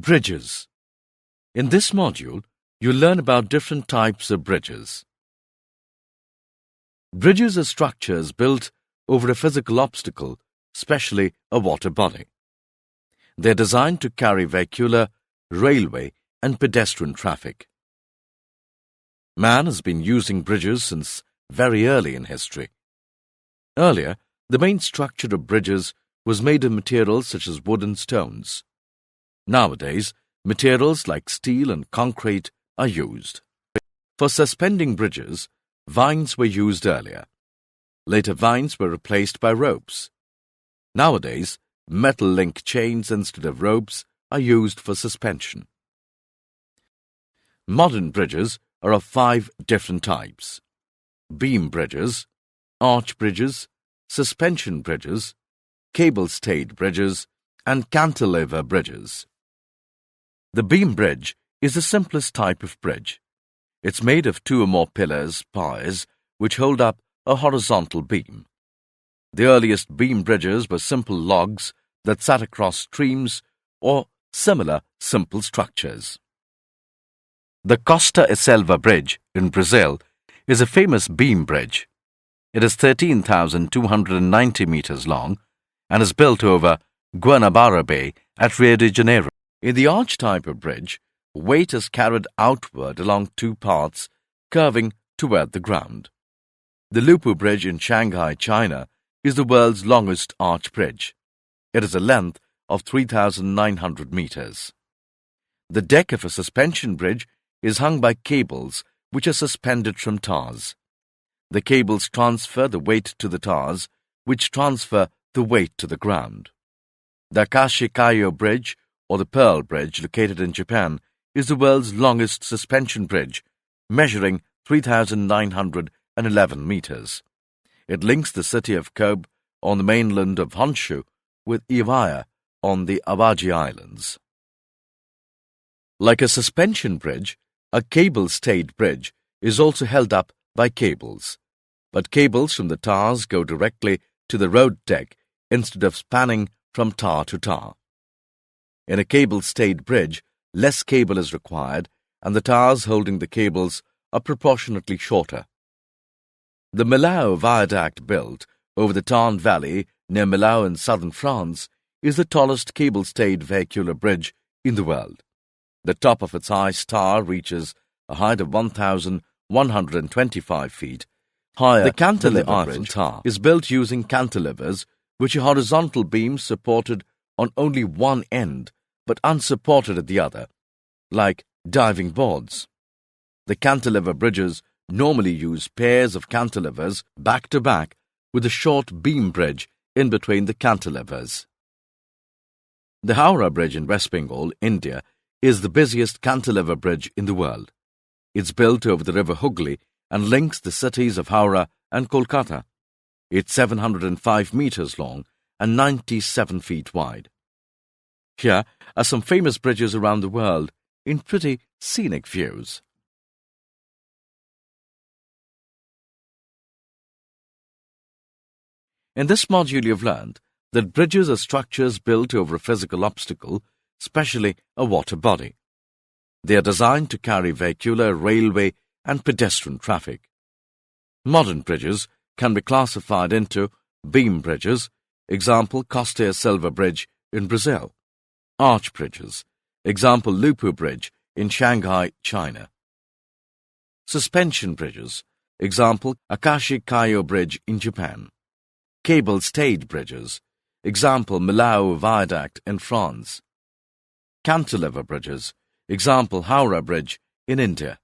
Bridges. In this module, you'll learn about different types of bridges. Bridges are structures built over a physical obstacle, especially a water body. They're designed to carry vehicular, railway, and pedestrian traffic. Man has been using bridges since very early in history. Earlier, the main structure of bridges was made of materials such as wood and stones. Nowadays, materials like steel and concrete are used. For suspending bridges, vines were used earlier. Later, vines were replaced by ropes. Nowadays, metal link chains instead of ropes are used for suspension. Modern bridges are of 5 different types: beam bridges, arch bridges, suspension bridges, cable-stayed bridges, and cantilever bridges. The beam bridge is the simplest type of bridge. It's made of 2 or more pillars, piers, which hold up a horizontal beam. The earliest beam bridges were simple logs that sat across streams or similar simple structures. The Costa e Silva Bridge in Brazil is a famous beam bridge. It is 13,290 meters long and is built over Guanabara Bay at Rio de Janeiro. In the arch type of bridge, weight is carried outward along 2 paths, curving toward the ground. The Lupu Bridge in Shanghai, China, is the world's longest arch bridge. It has a length of 3,900 meters. The deck of a suspension bridge is hung by cables which are suspended from tars. The cables transfer the weight to the tars, which transfer the weight to the ground. The Akashi-Kaiyo Bridge, or the Pearl Bridge, located in Japan, is the world's longest suspension bridge, measuring 3,911 meters. It links the city of Kobe on the mainland of Honshu with Iwaya on the Awaji Islands. Like a suspension bridge, a cable-stayed bridge is also held up by cables, but cables from the tars go directly to the road deck instead of spanning from tar to tar. In a cable-stayed bridge, less cable is required, and the tars holding the cables are proportionately shorter. The Millau Viaduct, built over the Tarn Valley near Millau in southern France, is the tallest cable-stayed vehicular bridge in the world. The top of its high tar reaches a height of 1,125 feet higher. The cantilever bridge tar is built using cantilevers, which are horizontal beams supported on only one end but unsupported at the other, like diving boards. The cantilever bridges normally use pairs of cantilevers back to back with a short beam bridge in between the cantilevers. The Howrah Bridge in West Bengal, India, is the busiest cantilever bridge in the world. It's built over the river Hooghly and links the cities of Howrah and Kolkata. It's 705 meters long and 97 feet wide. Here are some famous bridges around the world in pretty scenic views. In this module you've learned that bridges are structures built over a physical obstacle, especially a water body. They are designed to carry vehicular, railway, and pedestrian traffic. Modern bridges can be classified into beam bridges, example Costa e Silva Bridge in Brazil; arch bridges, example Lupu Bridge in Shanghai, China; suspension bridges, example Akashi-Kaiyo Bridge in Japan; cable-stayed bridges, example Millau Viaduct in France; cantilever bridges, example Howrah Bridge in India.